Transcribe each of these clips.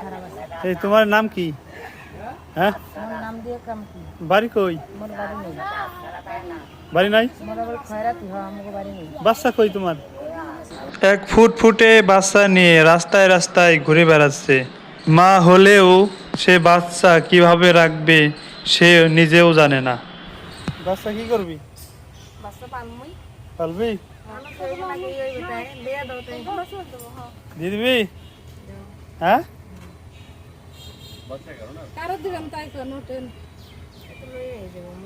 খারাপ আছে। এই তোমার নাম কি? হ্যাঁ, আমার নাম দিয়ে কাম কি? বাড়ি কই? আমার বাড়ি নেই। বাড়ি নাই? আমার আবার খয়রাতি হয়, আমাকে বাড়ি নেই। বাচ্চা কই তোমার? এক ফুটফুটে বাচ্চা নিয়ে রাস্তায় রাস্তায় ঘুরে বেড়াচ্ছে। মা হলেও সে বাচ্চা কিভাবে রাখবে সে নিজেও জানে না। বাচ্চা কি করবি? বাচ্চা পালমুই। পালবি? আমার তো এখানে কি ওই বেটায় বিয়ে দাও তাই। দিয়ে দিবি? হ্যাঁ, কারো দিলাম তাই তো নোটেন।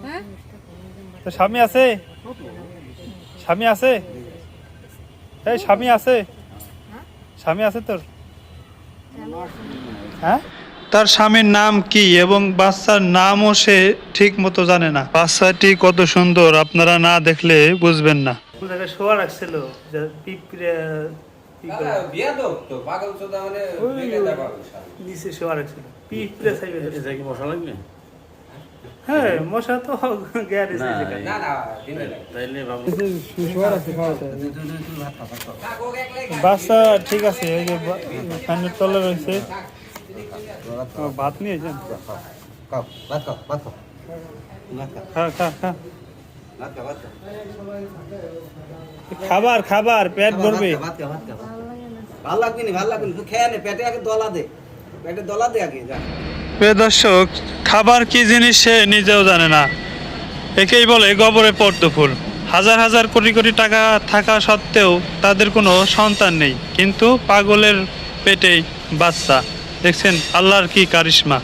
হ্যাঁ, তো স্বামী আছে? স্বামী আছে? এই স্বামী আছে? স্বামী আছে তোর? হ্যাঁ, তার স্বামীর নাম কি এবং বাচ্চার নামও সে ঠিক মতো জানে না। বাচ্চাটি কত সুন্দর, আপনারা না দেখলে বুঝবেন না। শোয়া রাখছিল নিচে শোয়া রাখছিল পিঁপড়ে চাইবে। মশা লাগবে? হ্যাঁ, মশা তো গ্যারেজ বাচ্চা ঠিক আছে। ওই যে ফ্যানের তলে রয়েছে। ভাত নিয়েছেন? খা খা খা। খাবার খাবার পেট ভরবে। ভাল লাগবে না, ভাল লাগবে না, তুই খেয়ে নে, পেটে আগে দলা দে, পেটে দলা দে আগে যা। প্রিয় দর্শক, খাবার কি জিনিস সে নিজেও জানে না। একেই বলে গোবরে পদ্ম ফুল। হাজার হাজার কোটি কোটি টাকা থাকা সত্ত্বেও তাদের কোনো সন্তান নেই, কিন্তু পাগলের পেটেই বাচ্চা। দেখছেন আল্লাহর কি কারিশমা।